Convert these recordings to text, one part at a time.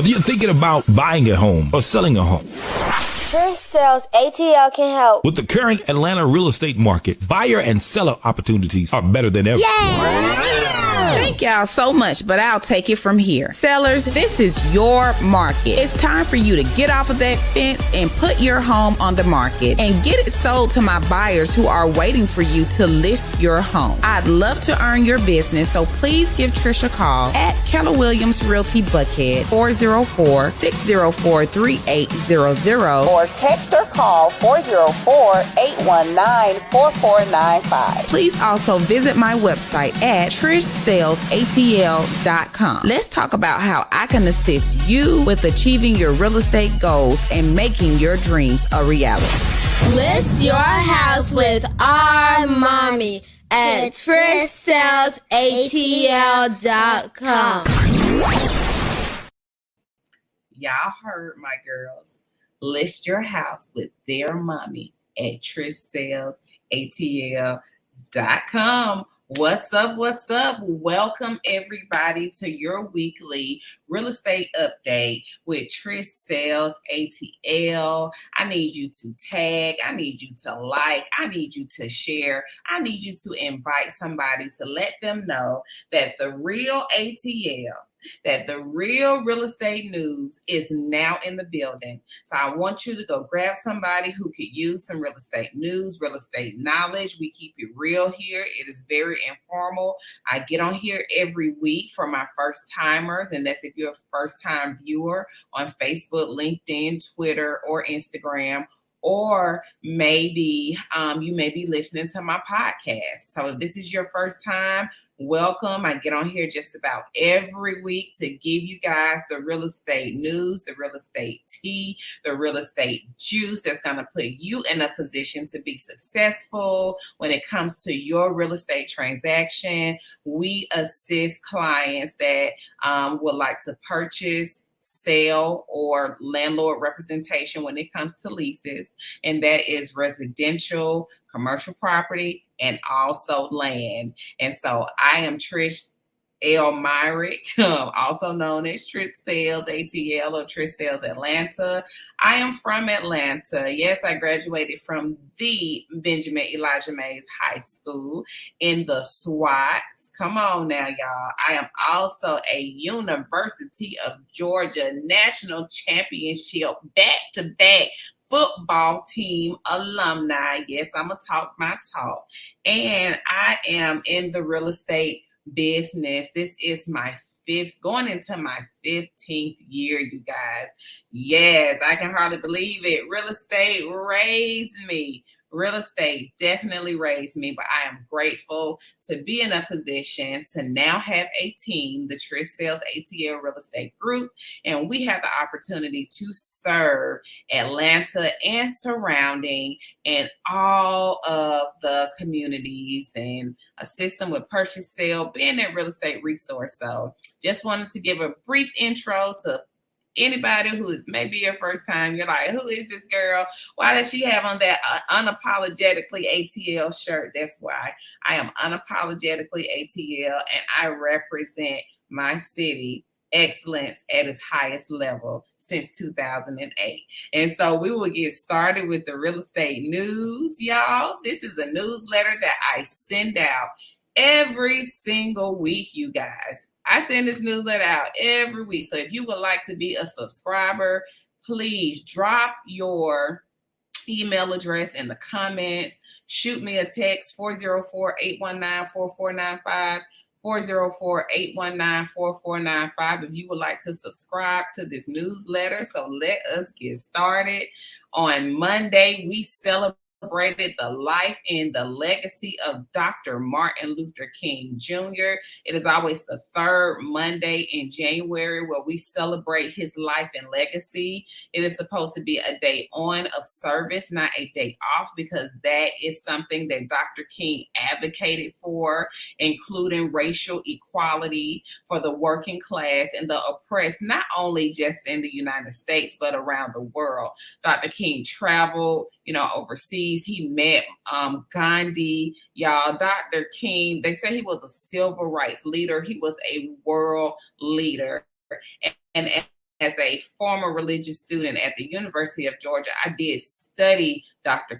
Whether you're thinking about buying a home or selling a home, Trish Sells ATL can help. with the current Atlanta real estate market, buyer and seller opportunities are better than ever. Thank y'all so much, but I'll take it from here. Sellers, this is your market. It's time for you to get off of that fence and put your home on the market and get it sold to my buyers who are waiting for you to list your home. I'd love to earn your business, so please give Trish a call at Keller Williams Realty Buckhead, 404-604-3800, or text or call 404-819-4495. Please also visit my website at TrishSellsATL.com. Let's talk about how I can assist you with achieving your real estate goals and making your dreams a reality. List your house with our mommy at TrishSellsATL.com. Y'all heard my girls. List your house with their mommy at TrishSellsATL.com. What's up? What's up? Welcome everybody to your weekly real estate update with Trish Sells ATL. I need you to tag. I need you to like. I need you to share. I need you to invite somebody to let them know that the real ATL, that the real real estate news is now in the building. So I want you to go grab somebody who could use some real estate news, real estate knowledge. We keep it real here. It is very informal. I get on here every week for my first timers, and that's if you're a first time viewer on Facebook, LinkedIn, Twitter, or Instagram. Or maybe you may be listening to my podcast. So if this is your first time, welcome. I get on here just about every week to give you guys the real estate news, the real estate tea, the real estate juice that's going to put you in a position to be successful when it comes to your real estate transaction. We assist clients that would like to purchase, sale, or landlord representation when it comes to leases, and that is residential, commercial property, and also land. And so I am Trish L. Myrick, also known as Trish Sells ATL or Trish Sells Atlanta. I am from Atlanta. Yes, I graduated from the Benjamin Elijah Mays High School in the SWATs. Come on now, y'all. I am also a University of Georgia National Championship back-to-back football team alumni. Yes, I'm going to talk my talk. And I am in the real estate business. This is my going into my 15th year, you guys. Yes, I can hardly believe it. Real estate raised me. Real estate definitely raised me, but I am grateful to be in a position to now have a team, the Trish Sells ATL Real Estate Group, and we have the opportunity to serve Atlanta and surrounding and all of the communities and assist them with purchase, sale, being that real estate resource. So just wanted to give a brief intro to anybody who is maybe your first time. You're like, who is this girl? Why does she have on that unapologetically ATL shirt? That's why I am unapologetically ATL, and I represent my city excellence at its highest level since 2008. And so we will get started with the real estate news, y'all. This is a newsletter that I send out every single week, you guys. I send this newsletter out every week. So if you would like to be a subscriber, please drop your email address in the comments. Shoot me a text, 404-819-4495. 404-819-4495 if you would like to subscribe to this newsletter. So let us get started. On Monday, we celebrated the life and the legacy of Dr. Martin Luther King Jr. It is always the third Monday in January where we celebrate his life and legacy. It is supposed to be a day on of service, not a day off, because that is something that Dr. King advocated for, including racial equality for the working class and the oppressed, not only just in the United States, but around the world. Dr. King traveled, overseas. He met Gandhi. Y'all, Dr. King, they say he was a civil rights leader. He was a world leader. And as a former religious student at the University of Georgia, I did study Dr.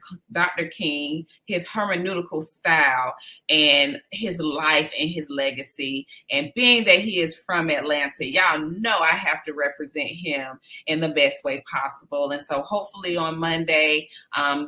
King, his hermeneutical style, and his life and his legacy. And being that he is from Atlanta, y'all know I have to represent him in the best way possible. And so hopefully on Monday,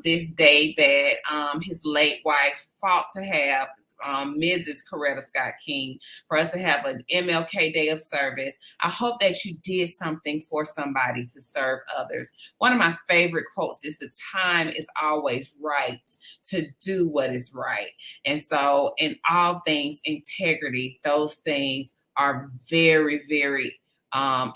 this day that his late wife fought to have, Mrs. Coretta Scott King, for us to have an MLK Day of Service. I hope that you did something for somebody to serve others. One of my favorite quotes is, the time is always right to do what is right. And so in all things, integrity, those things are very, very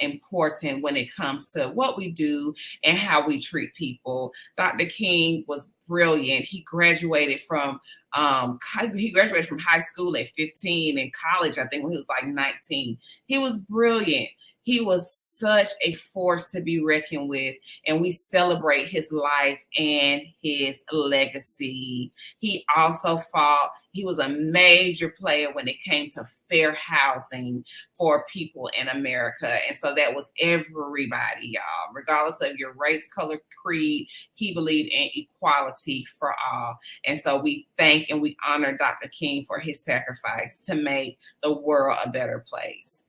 important when it comes to what we do and how we treat people. Dr. King was brilliant. He graduated from high school at 15 and college, I think, when he was like 19. He was brilliant. He was such a force to be reckoned with, and we celebrate his life and his legacy. He also fought. He was a major player when it came to fair housing for people in America. And so that was everybody, y'all, regardless of your race, color, creed. He believed in equality for all. And so we thank and we honor Dr. King for his sacrifice to make the world a better place.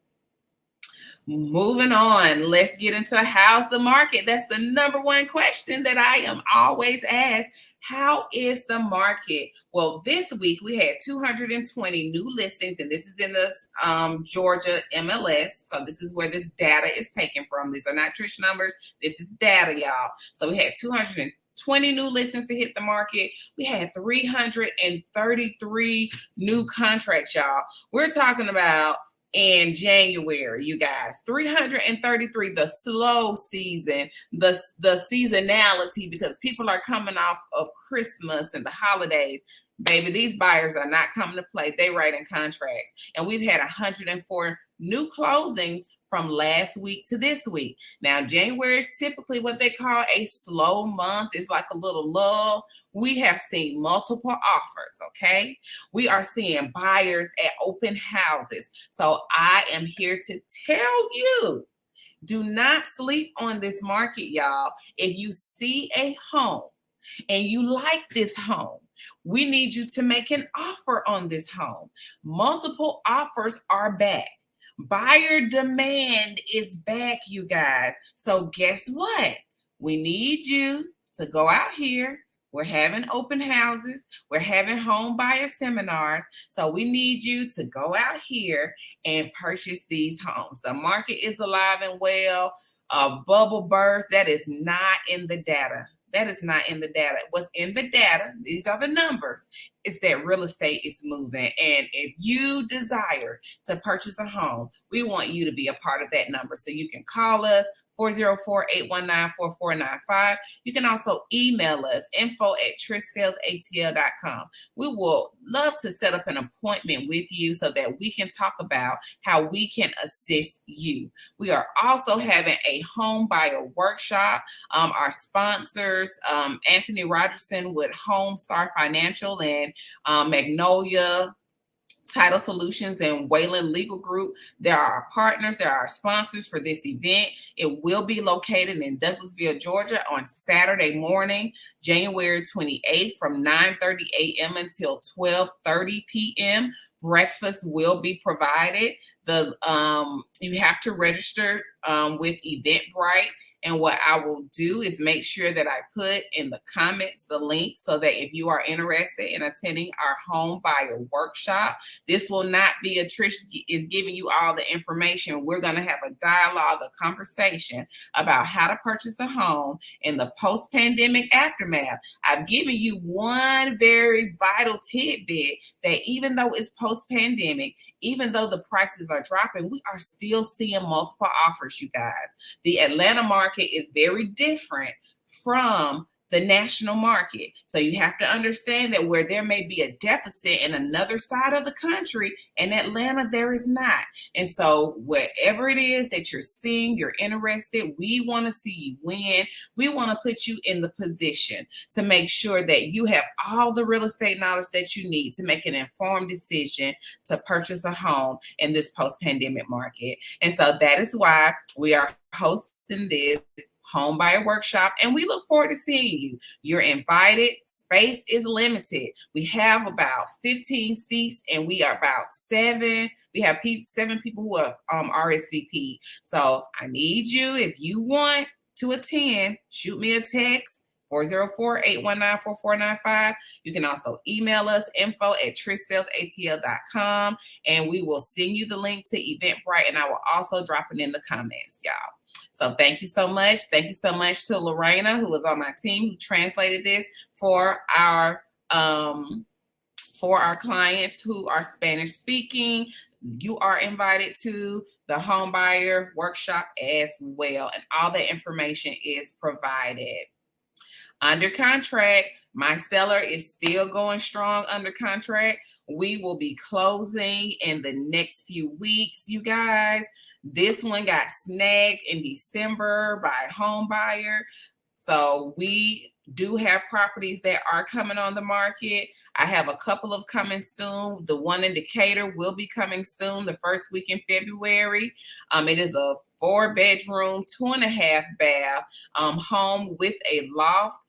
Moving on, let's get into how's the market. That's the number one question that I am always asked. How is the market? Well, this week we had 220 new listings, and this is in the Georgia MLS. So this is where this data is taken from. These are not Trish numbers. This is data, y'all. So we had 220 new listings to hit the market. We had 333 new contracts, y'all. We're talking about in January, you guys, 333, the slow season, the seasonality, because people are coming off of Christmas and the holidays. Baby, these buyers are not coming to play. They writing contracts. And we've had 104 new closings from last week to this week. Now, January is typically what they call a slow month. It's like a little lull. We have seen multiple offers, okay? We are seeing buyers at open houses. So I am here to tell you, do not sleep on this market, y'all. If you see a home and you like this home, we need you to make an offer on this home. Multiple offers are back. Buyer demand is back, you guys. So guess what? We need you to go out here. We're having open houses. We're having home buyer seminars. So we need you to go out here and purchase these homes. The market is alive and well. Bubble burst, that is not in the data. That is not in the data. What's in the data, these are the numbers, is that real estate is moving. And if you desire to purchase a home, we want you to be a part of that number. So you can call us, 404-819-4495. You can also email us, info@trishsellsatl.com. We will love to set up an appointment with you so that we can talk about how we can assist you. We are also having a home buyer workshop. Our sponsors, Anthony Rogerson with Home Star Financial and Magnolia Title Solutions and Wayland Legal Group. There are our partners. There are our sponsors for this event. It will be located in Douglasville, Georgia on Saturday morning, January 28th from 9:30 a.m. until 12:30 p.m. Breakfast will be provided. You have to register with Eventbrite. And what I will do is make sure that I put in the comments the link so that if you are interested in attending our home buyer workshop, this will not be a Trish is giving you all the information. We're going to have a dialogue, a conversation about how to purchase a home in the post-pandemic aftermath. I've given you one very vital tidbit that even though it's post-pandemic, even though the prices are dropping, we are still seeing multiple offers, you guys. The Atlanta market is very different from the national market. So you have to understand that where there may be a deficit in another side of the country, in Atlanta, there is not. And so wherever it is that you're seeing, you're interested, we want to see you win. We want to put you in the position to make sure that you have all the real estate knowledge that you need to make an informed decision to purchase a home in this post-pandemic market. And so that is why we are hosting this home buyer workshop, and we look forward to seeing you. You're invited. Space is limited. We have about 15 seats, and we are about 7. We have 7 people who have RSVP. So I need you, if you want to attend, shoot me a text, 404-819-4495. You can also email us, info@trishsellsatl.com, and we will send you the link to Eventbrite, and I will also drop it in the comments, y'all. So thank you so much. Thank you so much to Lorena, who was on my team, who translated this for our clients who are Spanish speaking. You are invited to the home buyer workshop as well, and all the information is provided. Under contract, my seller is still going strong under contract. We will be closing in the next few weeks, you guys. This one got snagged in December by a home buyer. So we do have properties that are coming on the market. I have a couple of coming soon. The one in Decatur will be coming soon, the first week in February. It is a 4-bedroom, 2.5 bath home with a loft.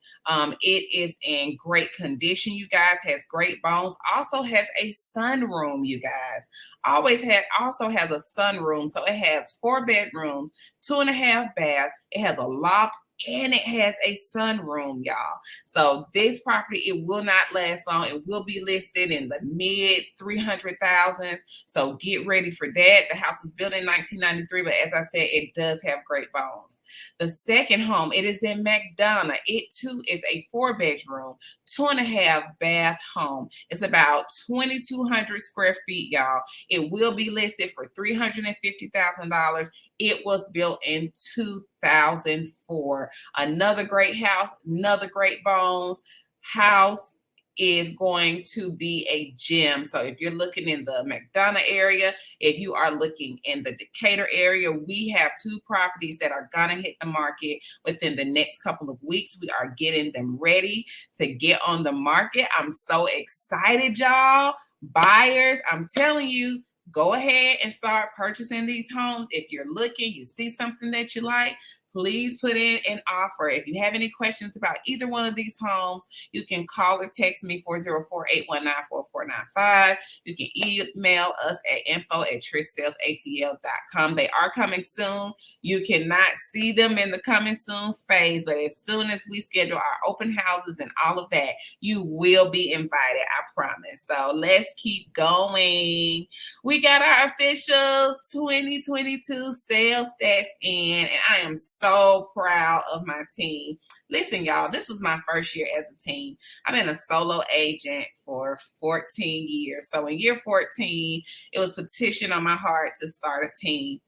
It is in great condition, you guys, has great bones, also has a sunroom, you guys. Also has a sunroom. So it has 4 bedrooms, 2.5 baths. It has a loft, and it has a sunroom, y'all. So this property, it will not last long. It will be listed in the mid 300,000s. So get ready for that. The house was built in 1993, but as I said, it does have great bones. The second home, it is in McDonough. It too is a 4-bedroom, 2.5 bath home. It's about 2,200 square feet, y'all. It will be listed for $350,000. It was built in 2004. Another great house, another great bones. House is going to be a gem. So if you're looking in the McDonough area, if you are looking in the Decatur area, we have 2 properties that are gonna hit the market within the next couple of weeks. We are getting them ready to get on the market. I'm so excited, y'all. Buyers, I'm telling you, go ahead and start purchasing these homes. If you're looking, you see something that you like, please put in an offer. If you have any questions about either one of these homes, you can call or text me, 404-819-4495. You can email us at info@trishsellsatl.com. They are coming soon. You cannot see them in the coming soon phase, but as soon as we schedule our open houses and all of that, you will be invited, I promise. So let's keep going. We got our official 2022 sales stats in, and I am so proud of my team. Listen, y'all, this was my first year as a team. I've been a solo agent for 14 years. So in year 14, it was petition on my heart to start a team.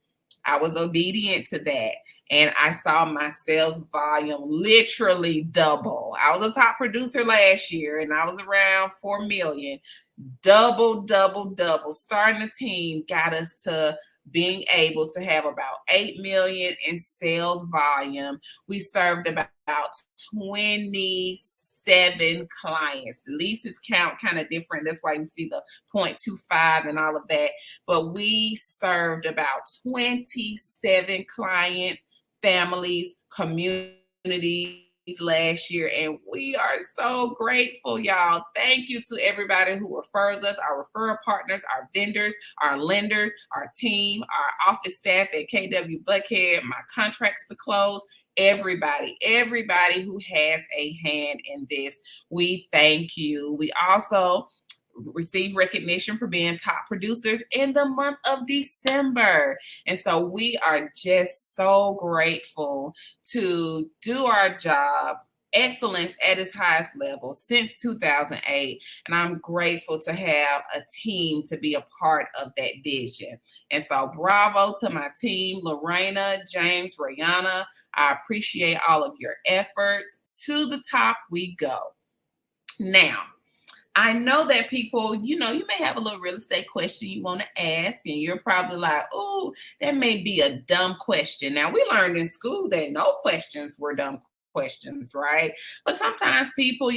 I was obedient to that. And I saw my sales volume literally double. I was a top producer last year, and I was around 4 million. Double. Starting a team got us to being able to have about 8 million in sales volume. We served about 27 clients. The leases count kind of different. That's why you see the 0.25 and all of that. But we served about 27 clients, families, communities last year, and we are so grateful, y'all. Thank you to everybody who refers us, our referral partners, our vendors, our lenders, our team, our office staff at KW Buckhead, my contracts to close, everybody who has a hand in this. We thank you. We also receive recognition for being top producers in the month of December. And so we are just so grateful to do our job excellence at its highest level since 2008. And I'm grateful to have a team to be a part of that vision. And so bravo to my team, Lorena, James, Rihanna. I appreciate all of your efforts. To the top we go. Now, I know that people, you may have a little real estate question you want to ask, and you're probably like, oh, that may be a dumb question. Now, we learned in school that no questions were dumb questions, right? But sometimes people,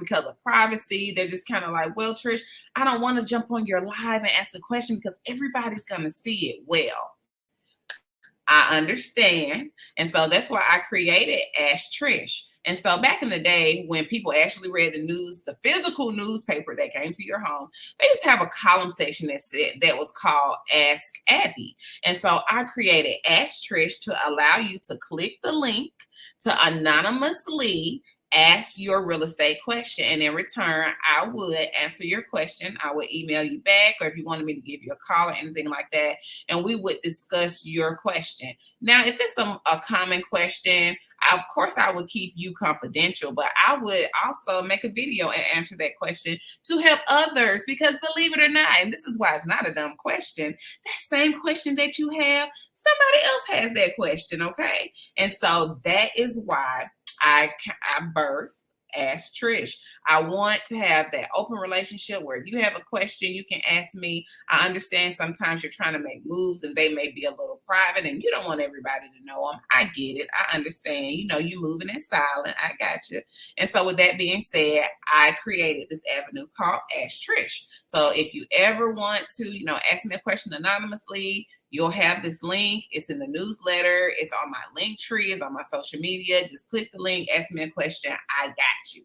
because of privacy, they're just kind of like, well, Trish, I don't want to jump on your live and ask a question because everybody's going to see it. Well, I understand. And so that's why I created Ask Trish. And so back in the day, when people actually read the news, the physical newspaper that came to your home, they used to have a column section that was called Ask Abby. And so I created Ask Trish to allow you to click the link to anonymously ask your real estate question. And in return, I would answer your question. I would email you back, or if you wanted me to give you a call or anything like that, and we would discuss your question. Now, if it's a common question, of course, I would keep you confidential, but I would also make a video and answer that question to help others, because believe it or not, and this is why it's not a dumb question, that same question that you have, somebody else has that question, okay? And so that is why I birthed Ask Trish. I want to have that open relationship where if you have a question, you can ask me. I understand sometimes you're trying to make moves and they may be a little private and you don't want everybody to know them. I get it. I understand. You moving in silent. I got you. And so with that being said, I created this avenue called Ask Trish. So if you ever want to, ask me a question anonymously, you'll have this link. It's in the newsletter. It's on my link tree. It's on my social media. Just click the link. Ask me a question. I got you.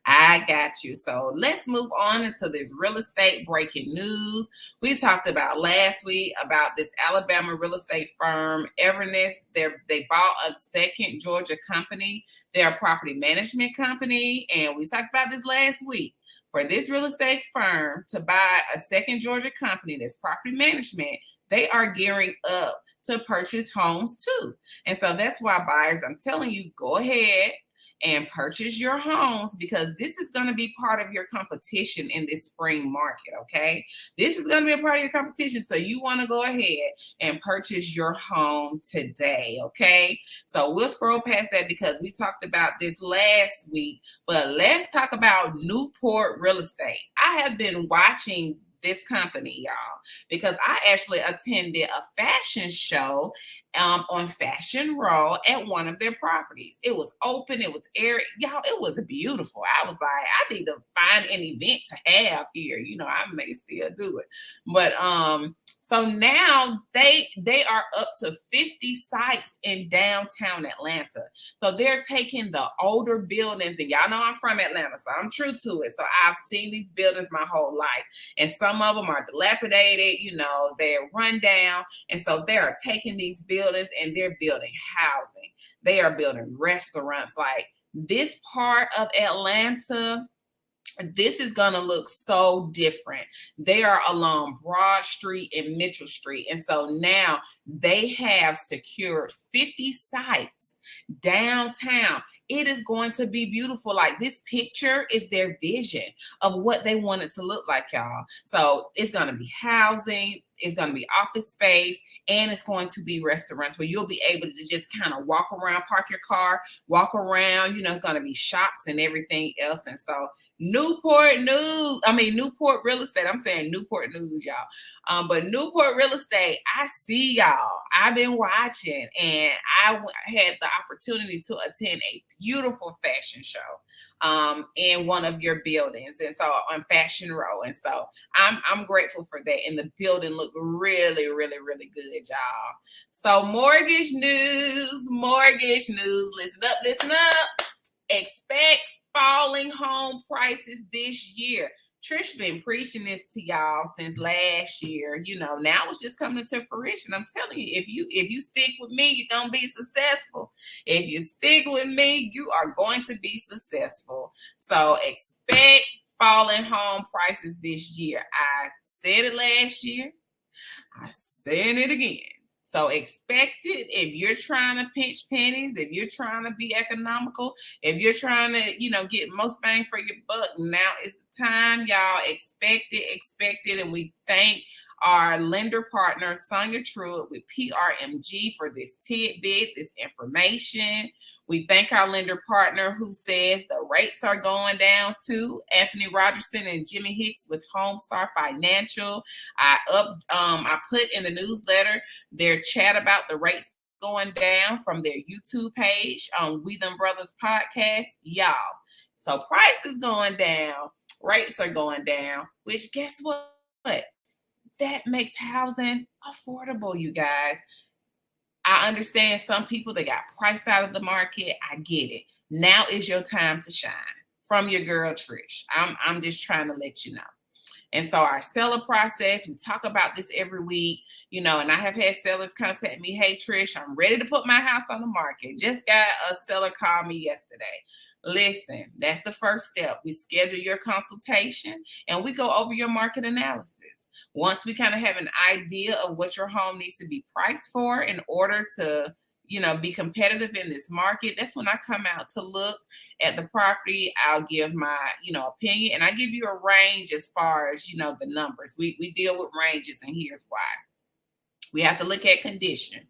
I got you. So let's move on into this real estate breaking news. We talked about last week about this Alabama real estate firm, Everness. They bought a second Georgia company. They're a property management company. And we talked about this last week. For this real estate firm to buy a second Georgia company that's property management, they are gearing up to purchase homes too. And so that's why buyers, I'm telling you, go ahead and purchase your homes, because this is going to be part of your competition in this spring market, okay? This is going to be a part of your competition. So you want to go ahead and purchase your home today, okay? So we'll scroll past that because we talked about this last week, but let's talk about Newport Real Estate. I have been watching this company, y'all, because I actually attended a fashion show on Fashion Row at one of their properties. It was open, it was airy, y'all, it was beautiful. I was like, I need to find an event to have here. I may still do it. But so now they are up to 50 sites in downtown Atlanta. So they're taking the older buildings, and y'all know I'm from Atlanta, so I'm true to it. So I've seen these buildings my whole life, and some of them are dilapidated, they're run down. And so they are taking these buildings and they're building housing. They are building restaurants. Like, this part of Atlanta, this is going to look so different. They are along Broad Street and Mitchell Street. And so now they have secured 50 sites downtown. It is going to be beautiful. Like, this picture is their vision of what they want it to look like, y'all. So it's going to be housing, it's going to be office space, and it's going to be restaurants where you'll be able to just kind of walk around, park your car, walk around. It's going to be shops and everything else. And so Newport Real Estate. I'm saying Newport News, y'all. But Newport Real Estate, I see y'all. I've been watching, and I had the opportunity to attend a beautiful fashion show in one of your buildings, and so on Fashion Row. And so I'm grateful for that. And the building looked really, really, really good, y'all. So mortgage news. Listen up. Expect falling home prices this year. Trish been preaching this to y'all since last year. Now it's just coming to fruition. I'm telling you, if you stick with me, you're gonna be successful. If you stick with me, you are going to be successful. So expect falling home prices this year. I said it last year. I said it again. So expect it if you're trying to pinch pennies, if you're trying to be economical, if you're trying to, get most bang for your buck. Now is the time, y'all. Expect it. And we thank our lender partner, Sonia Truitt with PRMG, for this tidbit, this information. We thank our lender partner who says the rates are going down too, Anthony Rogerson and Jimmy Hicks with Homestar Financial. I put in the newsletter their chat about the rates going down from their YouTube page on We Them Brothers podcast. Y'all, so price is going down, rates are going down, which guess what? That makes housing affordable, you guys. I understand some people, they got priced out of the market. I get it. Now is your time to shine. From your girl, Trish. I'm just trying to let you know. And so our seller process, we talk about this every week, and I have had sellers contact me, hey, Trish, I'm ready to put my house on the market. Just got a seller call me yesterday. Listen, that's the first step. We schedule your consultation and we go over your market analysis. Once we kind of have an idea of what your home needs to be priced for in order to, be competitive in this market, that's when I come out to look at the property. I'll give my, opinion, and I give you a range as far as, the numbers. We deal with ranges, and here's why. We have to look at condition.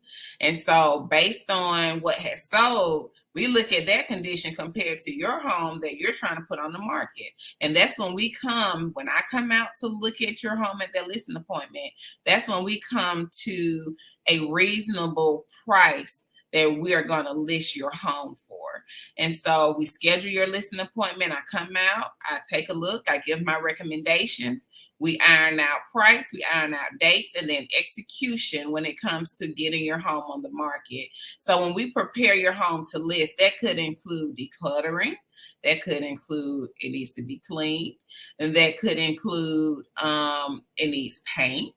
And so based on what has sold, we look at that condition compared to your home that you're trying to put on the market. And that's when I come out to look at your home at that listing appointment, that's when we come to a reasonable price that we are going to list your home for. And so we schedule your listing appointment. I come out, I take a look, I give my recommendations. We iron out price, we iron out dates, and then execution when it comes to getting your home on the market. So when we prepare your home to list, that could include decluttering. That could include it needs to be cleaned. And that could include it needs paint.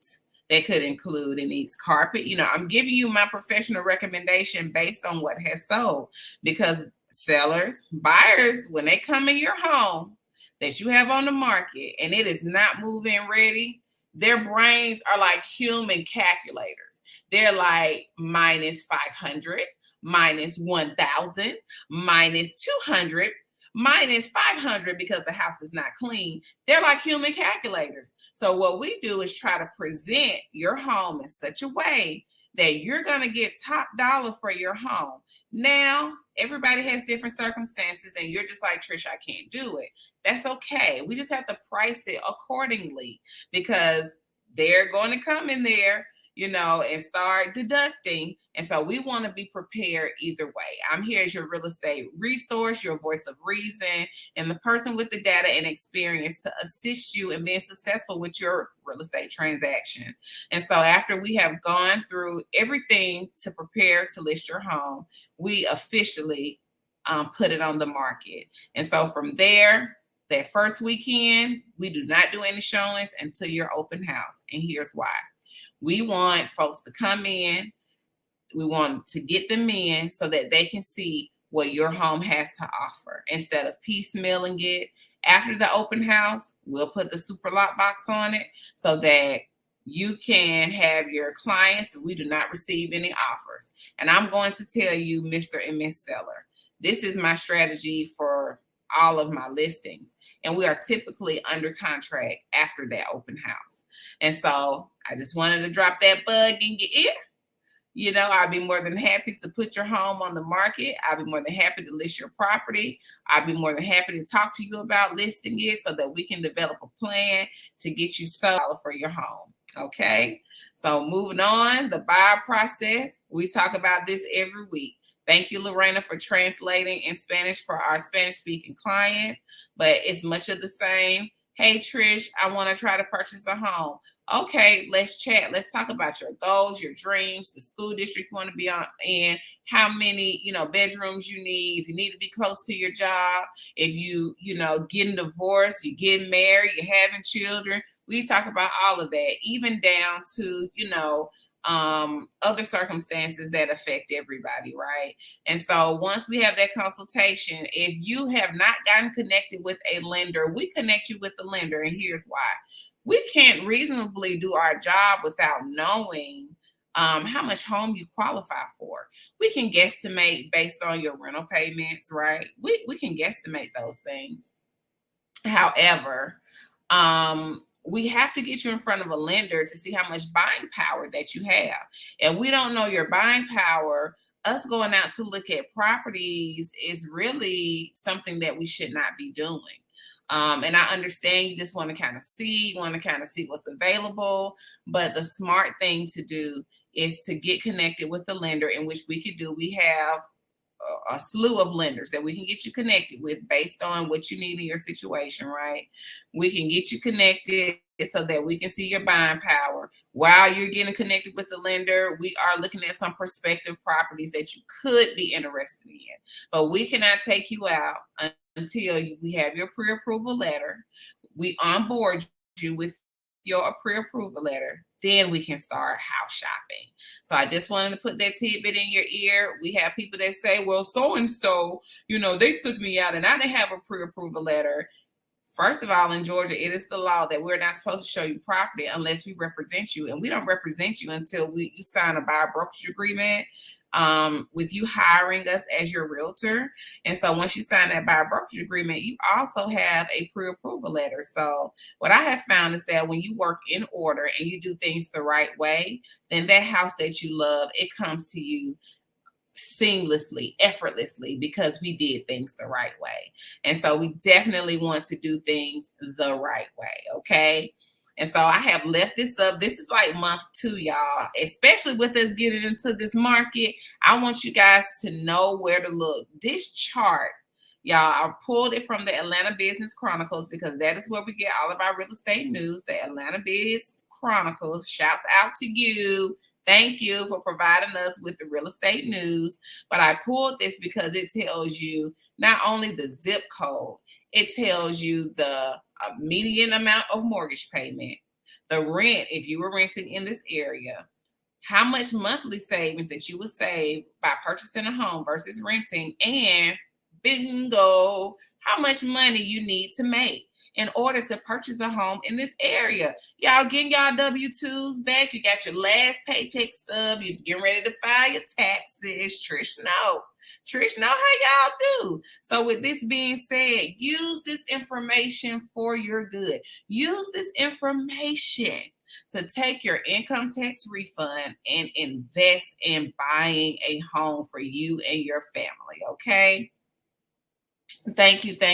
That could include it needs carpet. I'm giving you my professional recommendation based on what has sold, because sellers, buyers, when they come in your home that you have on the market and it is not moving ready, their brains are like human calculators. They're like minus 500, minus 1,000, minus 200, minus 500 because the house is not clean. They're like human calculators. So what we do is try to present your home in such a way that you're going to get top dollar for your home. Now, everybody has different circumstances and you're just like, Trish, I can't do it. That's okay. We just have to price it accordingly because they're going to come in there, and start deducting. And so we want to be prepared either way. I'm here as your real estate resource, your voice of reason, and the person with the data and experience to assist you in being successful with your real estate transaction. And so after we have gone through everything to prepare to list your home, we officially put it on the market. And so from there, that first weekend, we do not do any showings until your open house. And here's why. We want folks to come in. We want to get them in so that they can see what your home has to offer instead of piecemealing it. After the open house, we'll put the super lockbox on it so that you can have your clients. We do not receive any offers. And I'm going to tell you, Mr. and Miss Seller, this is my strategy for all of my listings. And we are typically under contract after that open house. And so I just wanted to drop that bug in your ear. I'll be more than happy to put your home on the market. I'll be more than happy to list your property. I'll be more than happy to talk to you about listing it so that we can develop a plan to get you sold for your home. Okay. So moving on, the buyer process. We talk about this every week. Thank you, Lorena, for translating in Spanish for our Spanish-speaking clients, but it's much of the same. Hey, Trish, I want to try to purchase a home. Okay, let's chat. Let's talk about your goals, your dreams, the school district you want to be in, how many, bedrooms you need, if you need to be close to your job, if you, getting divorced, you're getting married, you're having children. We talk about all of that, even down to, other circumstances that affect everybody, right? And so once we have that consultation, if you have not gotten connected with a lender, we connect you with the lender. And here's why. We can't reasonably do our job without knowing how much home you qualify for. We can guesstimate based on your rental payments, right? We can guesstimate those things. However, we have to get you in front of a lender to see how much buying power that you have. If we don't know your buying power, us going out to look at properties is really something that we should not be doing. And I understand you just want to kind of see what's available, but the smart thing to do is to get connected with the lender, in which we could do. We have a slew of lenders that we can get you connected with based on what you need in your situation, right? We can get you connected so that we can see your buying power. While you're getting connected with the lender, we are looking at some prospective properties that you could be interested in, but we cannot take you out until we have your pre-approval letter. We onboard you with your pre-approval letter. Then we can start house shopping. So I just wanted to put that tidbit in your ear. We have people that say, well, so-and-so, they took me out and I didn't have a pre-approval letter. First of all, in Georgia, it is the law that we're not supposed to show you property unless we represent you. And we don't represent you until you sign a buyer brokerage agreement with you hiring us as your realtor. And so once you sign that buyer brokerage agreement, you also have a pre-approval letter. So what I have found is that when you work in order and you do things the right way, then that house that you love, it comes to you seamlessly, effortlessly, because we did things the right way. And so we definitely want to do things the right way. Okay. And so I have left this up. This is like month 2, y'all, especially with us getting into this market. I want you guys to know where to look. This chart, y'all, I pulled it from the Atlanta Business Chronicles because that is where we get all of our real estate news. The Atlanta Business Chronicles. Shouts out to you. Thank you for providing us with the real estate news. But I pulled this because it tells you not only the zip code, it tells you the median amount of mortgage payment, the rent, if you were renting in this area, how much monthly savings that you would save by purchasing a home versus renting, and bingo, how much money you need to make in order to purchase a home in this area. Y'all getting y'all W-2s back. You got your last paycheck stub. You're getting ready to file your taxes. Trish know how y'all do. So with this being said, use this information for your good. Use this information to take your income tax refund and invest in buying a home for you and your family, okay? Thank you for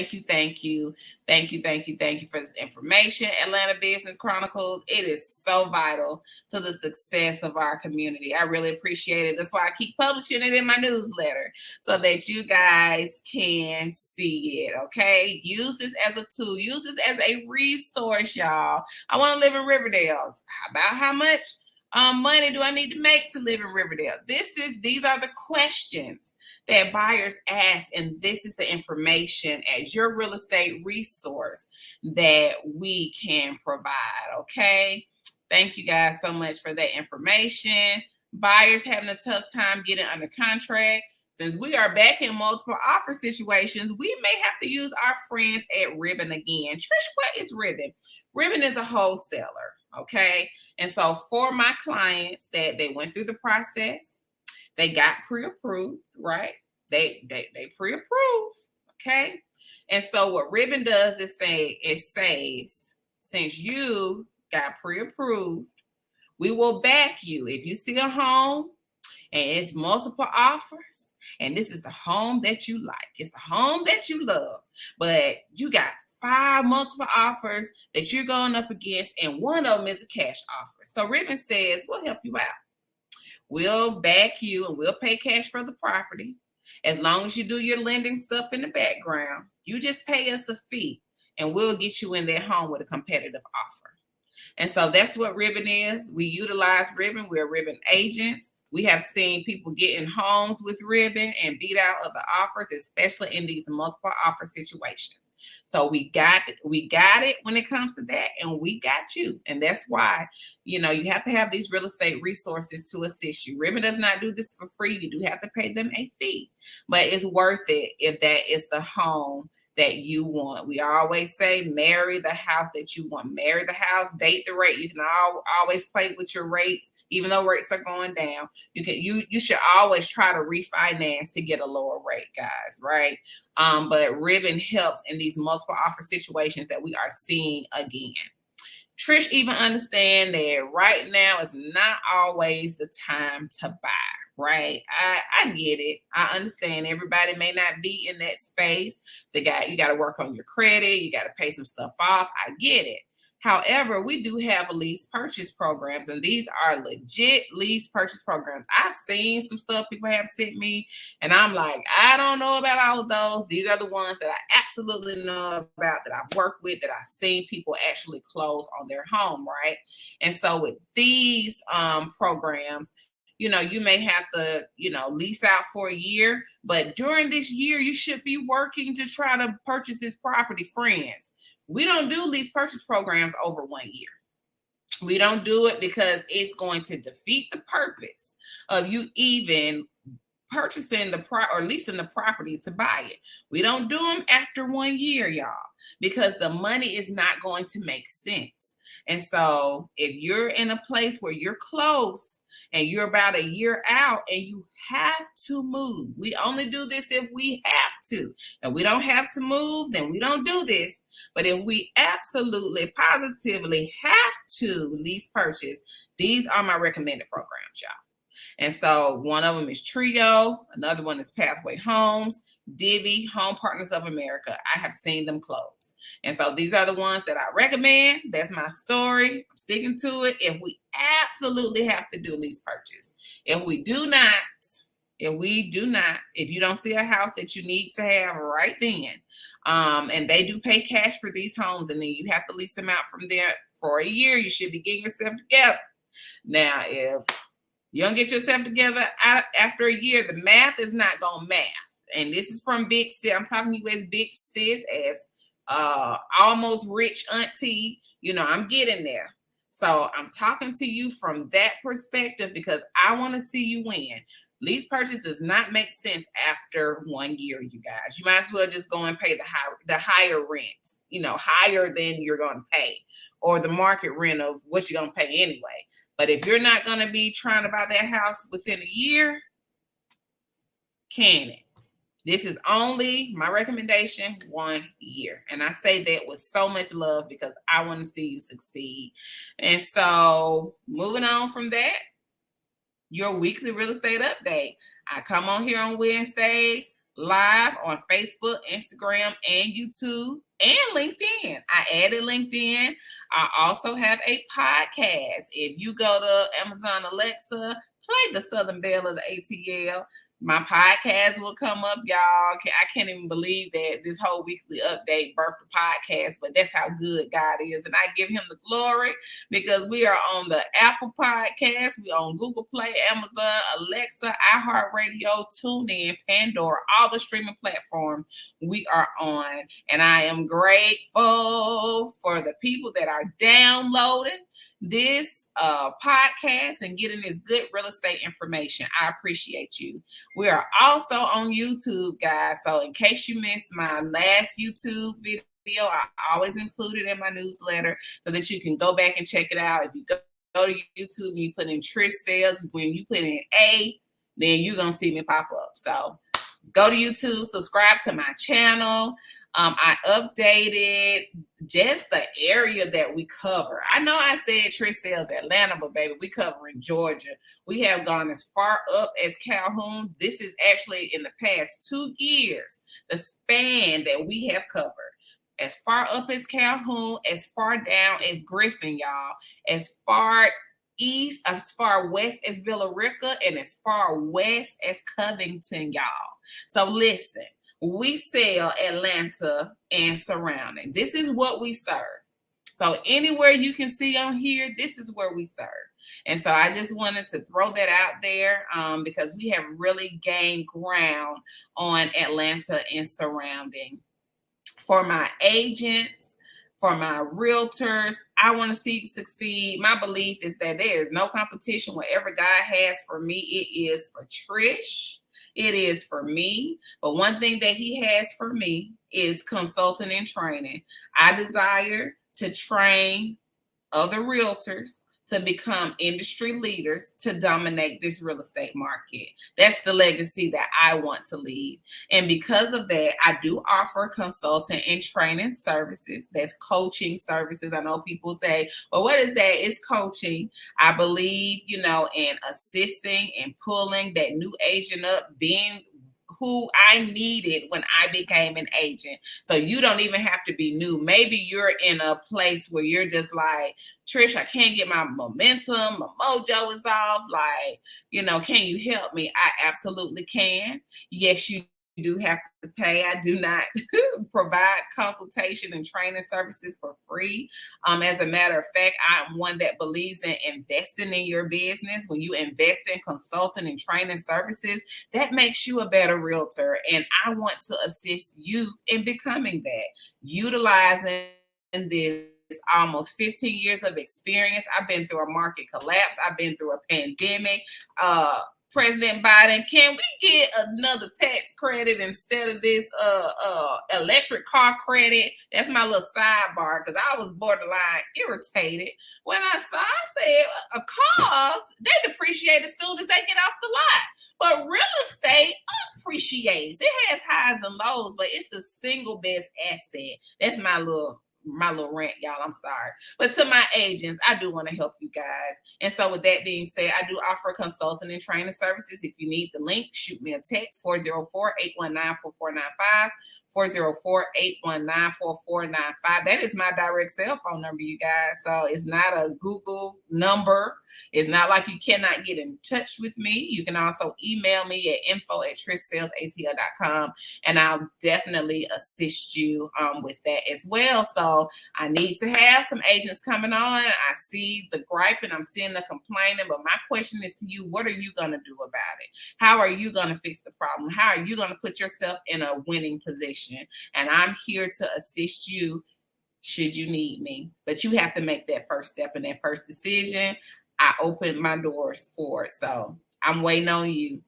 this information, Atlanta Business Chronicles. It is so vital to the success of our community. I really appreciate it. That's why I keep publishing it in my newsletter so that you guys can see it, okay? Use this as a tool. Use this as a resource, y'all. I want to live in Riverdale. About how much money do I need to make to live in Riverdale? These are the questions that buyers ask, and this is the information as your real estate resource that we can provide, okay? Thank you guys so much for that information. Buyers having a tough time getting under contract. Since we are back in multiple offer situations, we may have to use our friends at Ribbon again. Trish, what is Ribbon? Ribbon is a wholesaler, okay? And so for my clients that they went through the process, they got pre-approved, right? They pre-approved, okay? And so what Ribbon does is says, since you got pre-approved, we will back you. If you see a home and it's multiple offers, and this is the home that you like, it's the home that you love, but you got 5 multiple offers that you're going up against, and one of them is a cash offer. So Ribbon says, we'll help you out. We'll back you and we'll pay cash for the property. As long as you do your lending stuff in the background, you just pay us a fee and we'll get you in that home with a competitive offer. And so that's what Ribbon is. We utilize Ribbon. We're Ribbon agents. We have seen people get in homes with Ribbon and beat out other offers, especially in these multiple offer situations. So we got it when it comes to that, and we got you. And that's why, you have to have these real estate resources to assist you. Ribbon does not do this for free. You do have to pay them a fee, but it's worth it if that is the home that you want. We always say, marry the house that you want. Marry the house, date the rate. You can always play with your rates. Even though rates are going down, you should always try to refinance to get a lower rate, guys, right? But Ribbon helps in these multiple offer situations that we are seeing again. Trish even understand that right now is not always the time to buy, right? I get it. I understand everybody may not be in that space. You got to work on your credit. You got to pay some stuff off. I get it. However, we do have lease purchase programs, and these are legit lease purchase programs. I've seen some stuff people have sent me, and I'm like, I don't know about all of those. These are the ones that I absolutely know about, that I've worked with, that I've seen people actually close on their home, right? And so with these programs, you may have to, lease out for a year, but during this year, you should be working to try to purchase this property, friends. We don't do lease purchase programs over 1 year. We don't do it because it's going to defeat the purpose of you even purchasing or leasing the property to buy it. We don't do them after 1 year, y'all, because the money is not going to make sense. And so if you're in a place where you're close and you're about a year out and you have to move, we only do this if we have to. And we don't have to move, then we don't do this. But if we absolutely, positively have to lease purchase, these are my recommended programs, y'all. And so one of them is Trio. Another one is Pathway Homes, Divvy, Home Partners of America. I have seen them close. And so these are the ones that I recommend. That's my story. I'm sticking to it. If we absolutely have to do lease purchase, if you don't see a house that you need to have right then, and they do pay cash for these homes, and then you have to lease them out from there for a year, you should be getting yourself together. Now, if you don't get yourself together after a year, the math is not going to math. And this is from Big Sis. I'm talking to you as Big Sis, as almost rich auntie. I'm getting there. So I'm talking to you from that perspective because I want to see you win. Lease purchase does not make sense after 1 year, you guys. You might as well just go and pay the higher rent, higher than you're going to pay, or the market rent of what you're going to pay anyway. But if you're not going to be trying to buy that house within a year, can it? This is only my recommendation, 1 year. And I say that with so much love because I want to see you succeed. And so moving on from that, your weekly real estate update. I come on here on Wednesdays, live on Facebook, Instagram, and YouTube, and LinkedIn. I added LinkedIn. I also have a podcast. If you go to Amazon Alexa, play the Southern Belle of the ATL. My podcast will come up, y'all. I can't even believe that this whole weekly update birthed a podcast, but that's how good God is. And I give him the glory because we are on the Apple Podcast. We're on Google Play, Amazon, Alexa, iHeartRadio, TuneIn, Pandora, all the streaming platforms we are on. And I am grateful for the people that are downloading this podcast and getting this good real estate information. I appreciate you. We are also on YouTube, guys. So in case you missed my last YouTube video, I always include it in my newsletter so that you can go back and check it out. If you go to YouTube and you put in Trish Sells, when you put in A, then you're going to see me pop up. So go to YouTube, subscribe to my channel. I updated just the area that we cover. I know I said Trish Sells Atlanta, but baby, we cover in Georgia. We have gone as far up as Calhoun. This is actually in the past 2 years, the span that we have covered. As far up as Calhoun, as far down as Griffin, y'all, as far east, as far west as Villa Rica, and as far west as Covington, y'all. So listen. We sell Atlanta and surrounding. This is what we serve. So anywhere you can see on here, this is where we serve. And so I just wanted to throw that out there because we have really gained ground on Atlanta and surrounding. For my agents, for my realtors, I want to see you succeed. My belief is that there is no competition. Whatever God has for me, it is for Trish. It is for me. But one thing that he has for me is consulting and training. I desire to train other realtors to become industry leaders to dominate this real estate market. That's the legacy that I want to leave. And because of that, I do offer consulting and training services. That's coaching services. I know people say, well, what is that? It's coaching. I believe, in assisting and pulling that new agent up, being who I needed when I became an agent. So you don't even have to be new. Maybe you're in a place where you're just like, Trish, I can't get my momentum. My mojo is off. Can you help me? I absolutely can. Yes, you do have to pay. I do not provide consultation and training services for free. As a matter of fact, I'm one that believes in investing in your business. When you invest in consulting and training services, that makes you a better realtor. And I want to assist you in becoming that, utilizing this almost 15 years of experience. I've been through a market collapse. I've been through a pandemic. President Biden, can we get another tax credit instead of this electric car credit? That's my little sidebar, because I was borderline irritated when I said cars, they depreciate as soon as they get off the lot. But real estate appreciates. It has highs and lows, but it's the single best asset. That's my little rant, y'all. I'm sorry. But to my agents, I do want to help you guys. And so with that being said, I do offer consulting and training services. If you need the link, shoot me a text, 404-819-4495. 404-819-4495. That is my direct cell phone number, you guys. So it's not a Google number. It's not like you cannot get in touch with me. You can also email me at info@TrishSellsATL.com, and I'll definitely assist you with that as well. So I need to have some agents coming on. I see the griping, I'm seeing the complaining, but my question is to you, what are you going to do about it? How are you going to fix the problem? How are you going to put yourself in a winning position? And I'm here to assist you should you need me. But you have to make that first step and that first decision. I opened my doors for it. So I'm waiting on you.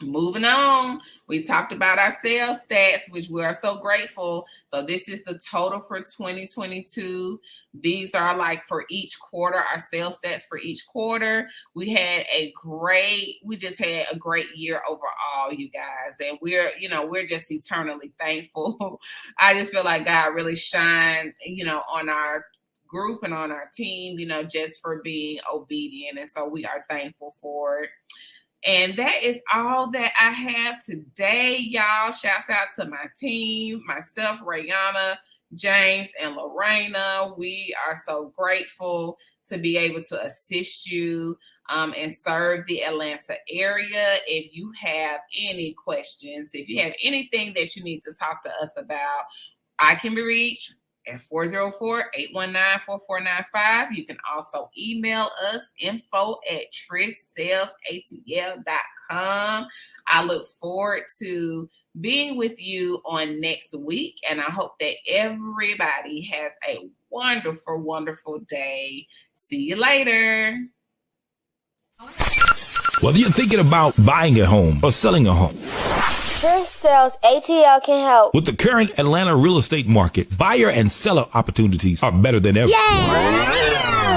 Moving on, we talked about our sales stats, which we are so grateful. So this is the total for 2022. These are like for each quarter, our sales stats for each quarter. We just had a great year overall, you guys. And we're just eternally thankful. I just feel like God really shined, on our group and on our team, just for being obedient. And so we are thankful for it. And that is all that I have today, y'all. Shouts out to my team, myself, Rayana, James, and Lorena. We are so grateful to be able to assist you and serve the Atlanta area. If you have any questions, if you have anything that you need to talk to us about, I can be reached at 404-819-4495. You can also email us, info@TrishSellsATL.com. I look forward to being with you on next week, and I hope that everybody has a wonderful, wonderful day. See you later. Whether you're thinking about buying a home or selling a home, Trish Sells ATL can help. with the current Atlanta real estate market, buyer and seller opportunities are better than ever.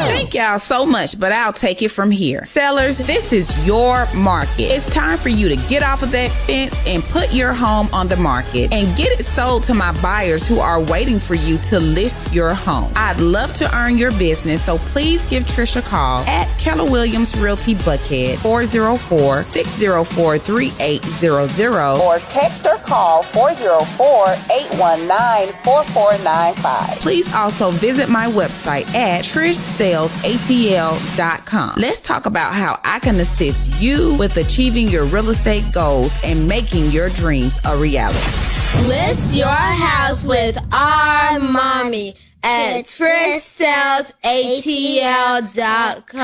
Thank y'all so much, but I'll take it from here. Sellers, this is your market. It's time for you to get off of that fence and put your home on the market and get it sold to my buyers who are waiting for you to list your home. I'd love to earn your business, so please give Trish a call at Keller Williams Realty Buckhead, 404-604-3800, or text or call 404-819-4495. Please also visit my website at TrishSellsATL.com. Let's talk about how I can assist you with achieving your real estate goals and making your dreams a reality. List your house with our mommy at TrishSellsATL.com.